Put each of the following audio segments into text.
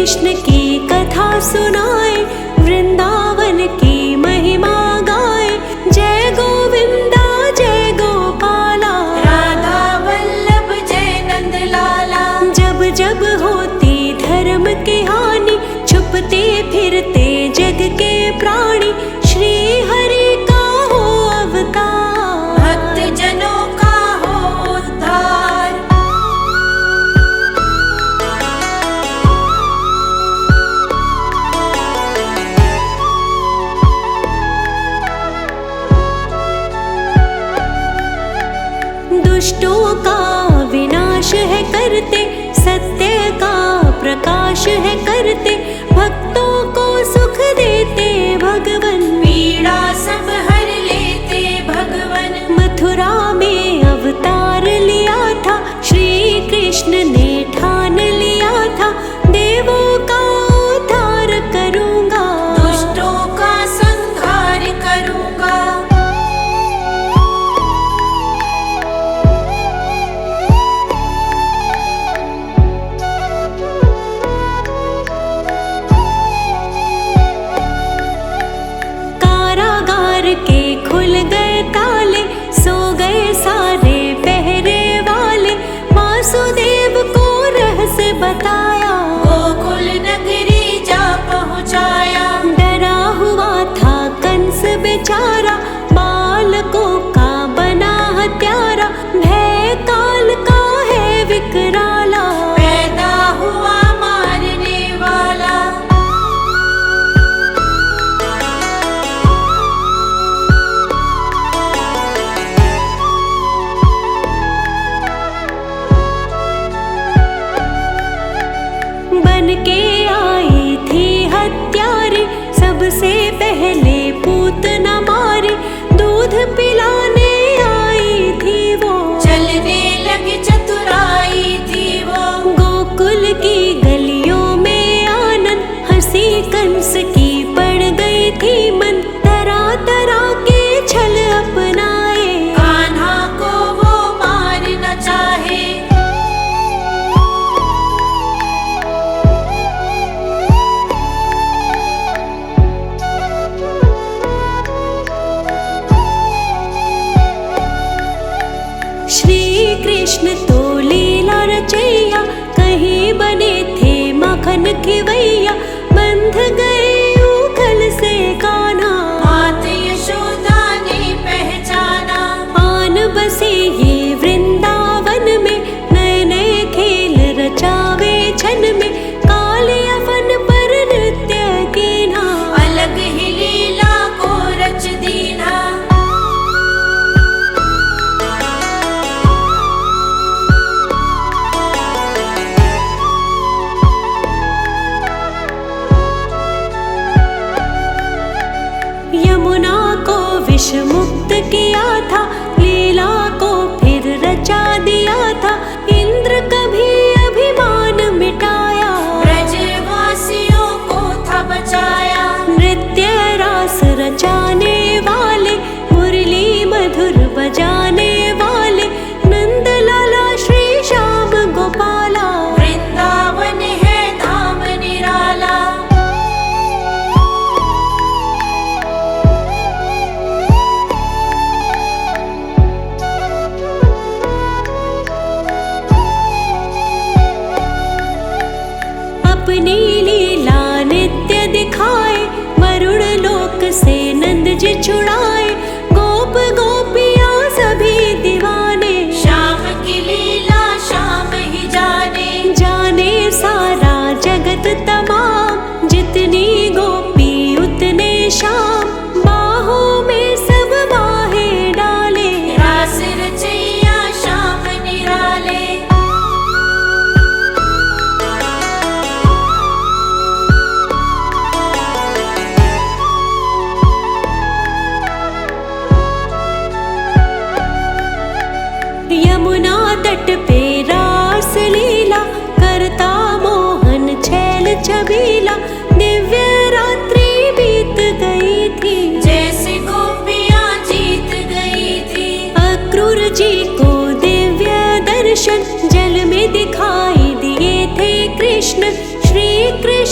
कृष्ण की कथा सुनाए, वृंदावन की महिमा गाए। जय गोविंदा जय गोपाला, राधा वल्लभ जय नंद लाला। जब जब होती धर्म की हानि, छुपते फिरते जग के प्राणी। श्री हरि का हो अवतार, भक्त जनों का हो उद्धार। दुष्टों का विनाश है करते, सत्य का प्रकाश है करते। भक्तों को सुख देते भगवन, पीड़ा सब हर लेते भगवन। मथुरा में अवतार लिया था, श्री कृष्ण ने ठान लिया था। देवों का उद्धार करूंगा, दुष्टों का संहार करूंगा। कारागार के खुल गए ताले, सो गए सारे पहरे वाले। वासुदेव को रहस्य बताया, गोकुल नगरी जा पहुँचाया। डरा हुआ था कंस बेचारा, बालकों का बना हत्यारा। भय काल का है विकराला, पैदा हुआ मारने वाला। बन के आई थी हत्यारी, सबसे पहले पूतना मारी। दूध पिलाने आई थी वो, चलने लगी चतुराई थी वो। गोकुल की गलियों में आनंद, हंसी कंस की पड़ गई थी मन। तरह तरह के छल अपनाए, कान्हा को वो मार न चाहे। श्री कृष्ण तो लीला रचैया, कहीं बने थे मखन खिवैया। बंध गए उखल से कान्हा, मात यशोदा ने पहचाना। आन बसे ये वृंदावन में, नए नए खेल रचावे छन में। काले अवन पर नृत्य कीन्हा, अलग ही लीला को रच दीना। यमुना को विष मुक्त किया था, लीला को फिर रचा दिया था। इंद्र कभी अभिमान मिटाया, ब्रजवासियों को था बचाया। नृत्य रास रचाने वाले, मुरली मधुर बजाने वाले। नंद लाला श्री श्याम गोपाला, वृंदावन है धाम निराला। अपनी लीला नित्य दिखाए, वरुण लोक से नंद जी छुड़ाए। गोप गोपियाँ सभी दीवाने, श्याम की लीला श्याम ही जाने। जाने सारा जगत तमाम, जितनी गोपी उतने श्याम। बाहों में सब बाहें डाले, रास रचैया श्याम निराले। यमुना तट पे रास लीला, करता मोहन छैल छबीला। दिव्य रात्रि बीत गई थी, जैसे गोपियाँ जीत गई थी। अक्रूर जी को दिव्य दर्शन, जल में दिखाई दिए थे कृष्ण। श्री कृष्ण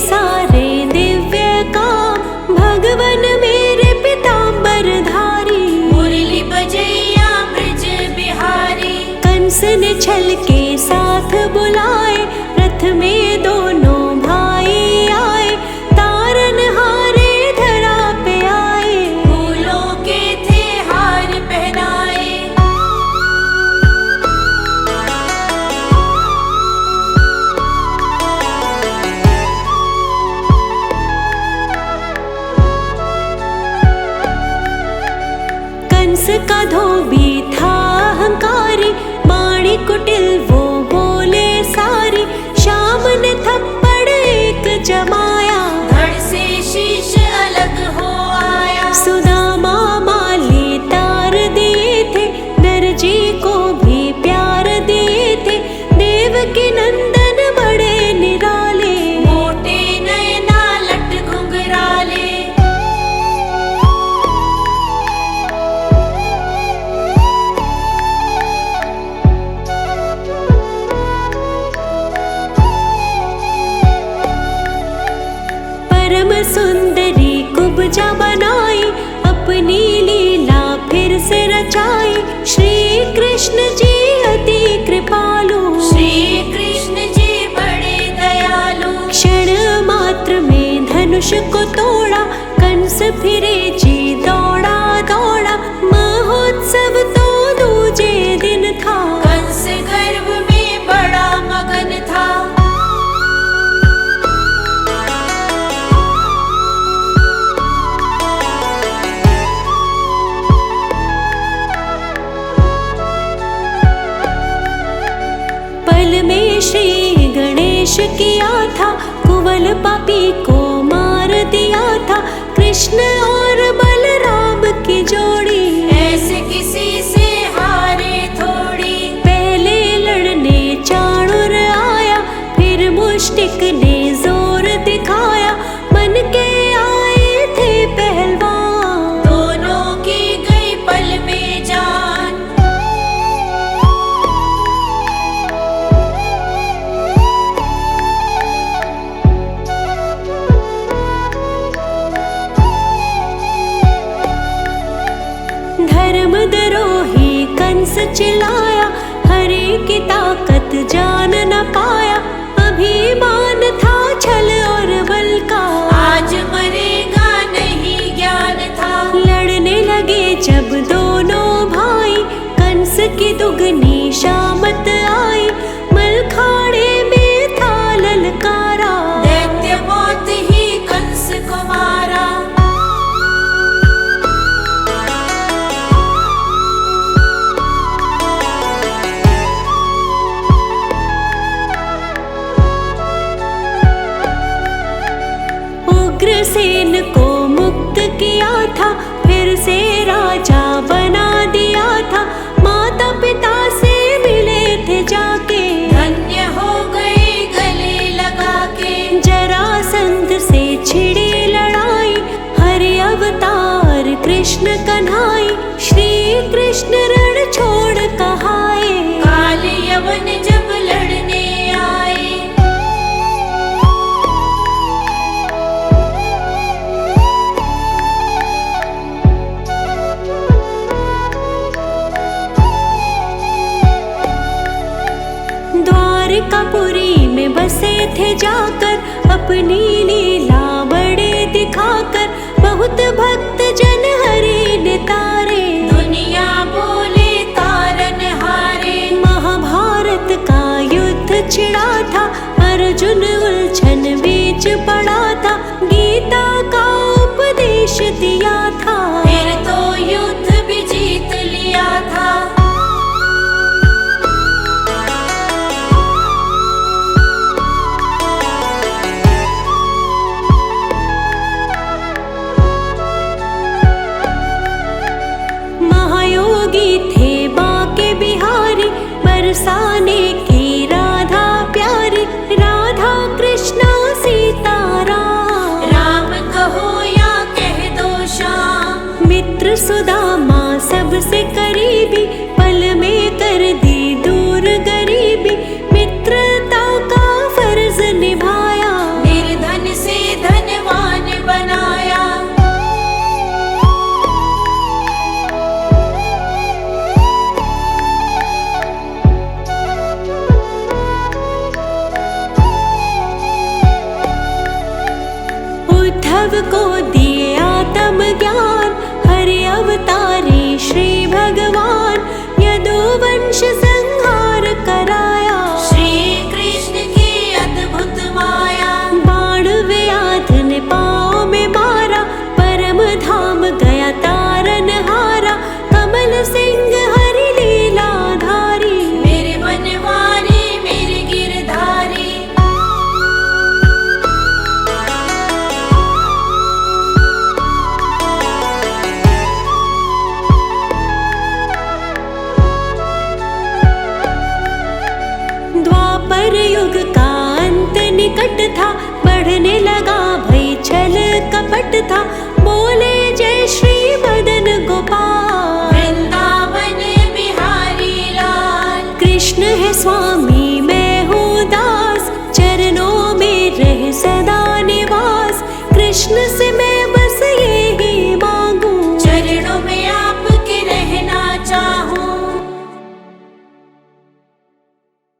सारे दिव्य काम, भगवन मेरे पीताम्बरधारी। मुरली बजैया ब्रज बिहारी, कंस ने छल के साथ बुलाए, रथ में दोनों भाई आए, तारनहारे धरा पे आए। फूलों के थे हार पहनाए, कंस का धोबी था अहंकारी, वाणी कुटिल वो बोले सारी। श्याम ने थप्पड़ एक जमाया, धड़ से शीश अलग हो आया। सुदामा माली तार दिए थे, दर्जी को भी प्यार दिए थे। देवकी नंदन बड़े निराले, मोटे नैना लट घुंघराले। परम सुंदरी कुब्जा बनाई, अपनी लीला फिर से रचाई। श्री कृष्ण जी अति कृपालु, श्री कृष्ण जी बड़े दयालु। क्षण मात्र में धनुष को तोड़ा, कंस फिरे जी दौड़ा दौड़ा। महोत्सव तो दूजे दिन था, कंस गर्भ में बड़ा मगन था। पल में श्री गणेश किया था, कुंवल पापी को मार दिया था। कृष्ण और बलराम की जोड़ी, ऐसे किसी से हारे थोड़ी। पहले लड़ने चाणूर आया, फिर मुष्टिक ने जोर दिखाया। मन के आए थे पहलवान, दोनों की गई पल में जान। धर्मद्रोही कंस चिल्लाया, हरि की ताकत जान न पाया। अभिमान था छल और बल का, आज मरेगा नहीं ज्ञान था। लड़ने लगे जब दोनों भाई, कंस की दुगनी शामत आई। मलखाड़े में था ललकारा, दैत्य मौत ही कंस को मारा। उग्रसेन को मुक्त किया था, फिर से राजा बना दिया था। माता पिता से मिले थे जाके, धन्य हो गए गले लगा के। जरासंध से छिड़ी लड़ाई, हरि अवतार कृष्ण कन्हाई। श्री कृष्ण रण छोड़ कहाए, काल यवन जब लड़ने आए। द्वारकापुरी में बसे थे जाकर, अपनी लीला बड़े दिखाकर। बहुत भक्त जन हरि ने तारे, दुनिया बोले तारन हारे। महाभारत का युद्ध छिड़ा था, अर्जुन उलझन बीच पड़ा था। गीता का उपदेश दिया था, फिर तो युद्ध भी जीत लिया था। महायोगी थे बाके बिहारी, बरसाने की राधा प्यारी। राधा कृष्ण सबको दिए आत्म ज्ञान, हरि अवतारे श्री भगवान। यदुवंश